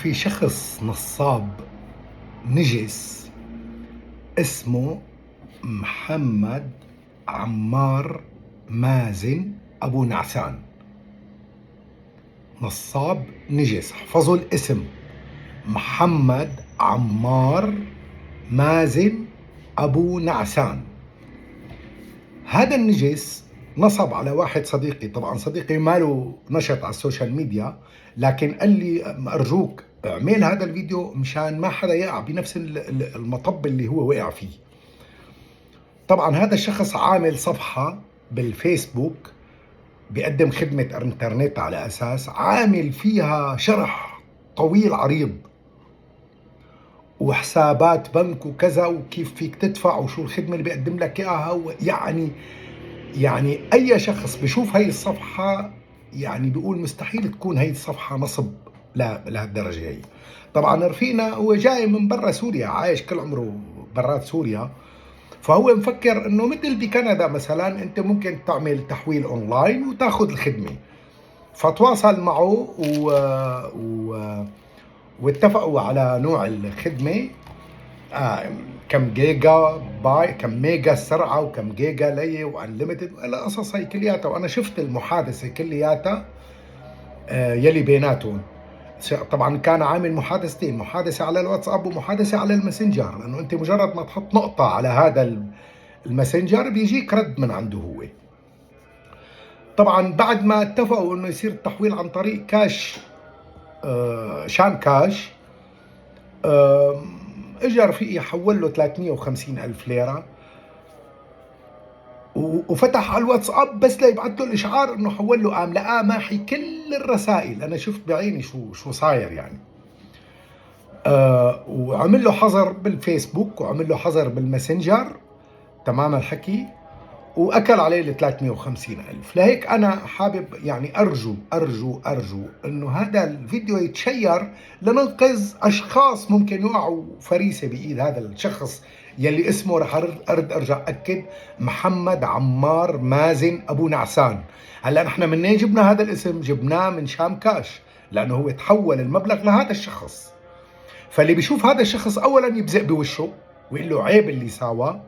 في شخص نصاب نجس اسمه محمد عمار مازن أبو نعسان. نصاب نجس، احفظوا الاسم: محمد عمار مازن أبو نعسان. هذا النجس نصب على واحد صديقي. طبعا صديقي ماله نشط على السوشيال ميديا، لكن قال لي أرجوك اعمل هذا الفيديو مشان ما حدا يقع بنفس المطب اللي هو وقع فيه. طبعا هذا الشخص عامل صفحة بالفيسبوك بيقدم خدمة انترنت، على أساس عامل فيها شرح طويل عريض وحسابات بنك وكذا وكيف فيك تدفع وشو الخدمة اللي بيقدم لك إياها. يعني أي شخص بيشوف هاي الصفحة يعني بيقول مستحيل تكون هاي الصفحة نصب لهالدرجة هي. طبعا رفيقنا هو جاي من برا سوريا، عايش كل عمره برات سوريا، فهو مفكر انه مثل بكندا مثلا انت ممكن تعمل تحويل اونلاين وتاخذ الخدمة. فتواصل معه واتفقوا على نوع الخدمة، كم جيجا باي، كم ميجا السرعة، وكم جيجا لي، وانليمتد، القصص هي كلياتها. وانا شفت المحادثة كلياتها يلي بيناتهم. طبعا كان عامل محادثتين، محادثة على الواتساب ومحادثة على الماسنجر، لانه انت مجرد ما تحط نقطة على هذا الماسنجر بيجيك رد من عنده هو. طبعا بعد ما اتفقوا انه يصير التحويل عن طريق كاش، شان كاش، اجى رفيقي حول له 350 ألف ليرة وفتح على الواتساب بس ليبعث له الاشعار انه حول له لقاه ماحي كل الرسائل. انا شفت بعيني شو صاير يعني. وعمل له حظر بالفيسبوك وعمل له حظر بالماسنجر، تمام الحكي، واكل عليه ال 350 ألف. لهيك انا حابب يعني ارجو انه هذا الفيديو يتشير لننقذ اشخاص ممكن يقعوا فريسه بايد هذا الشخص يلي اسمه، رح ارجع اكد، محمد عمار مازن ابو نعسان. هلا نحن منين جبنا هذا الاسم؟ جبناه من شام كاش، لانه هو تحول المبلغ لهذا الشخص. فاللي بيشوف هذا الشخص اولا يبزق بوشه ويقول له عيب اللي ساواه.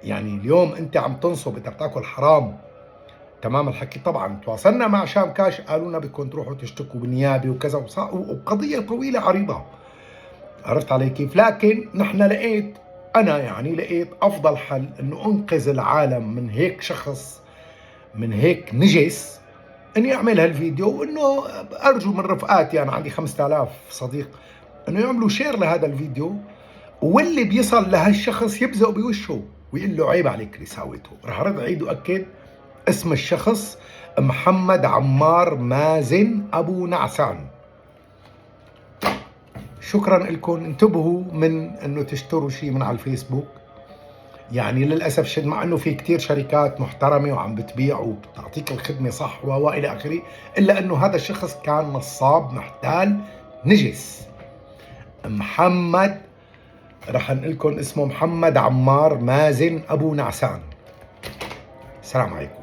يعني اليوم انت عم تنصب، انت بتاكل حرام، تمام الحكي. طبعا تواصلنا مع شام كاش، قالوا لنا بدكم تروحوا تشتكوا بالنيابه وكذا، وقضيه طويله عريضه، عرفت علي كيف. لكن نحن لقيت افضل حل انه انقذ العالم من هيك شخص، من هيك نجس، اني اعمل هالفيديو. وانه ارجو من رفقاتي، انا عندي 5000 صديق، انه يعملوا شير لهذا الفيديو، واللي بيصل لهالشخص يبزق بوشه ويقول له عيب عليك اللي ساويته. رح ارد اعيد واكد اسم الشخص: محمد عمار مازن ابو نعسان. شكرا لكم. انتبهوا من انه تشتروا شيء من على الفيسبوك. يعني للاسف شد، مع انه في كثير شركات محترمه وعم بتبيع وبتعطيك الخدمه صح والى اخره، الا انه هذا الشخص كان نصاب محتال نجس. محمد، رح انقل لكم اسمه: محمد عمار مازن ابو نعسان. السلام عليكم.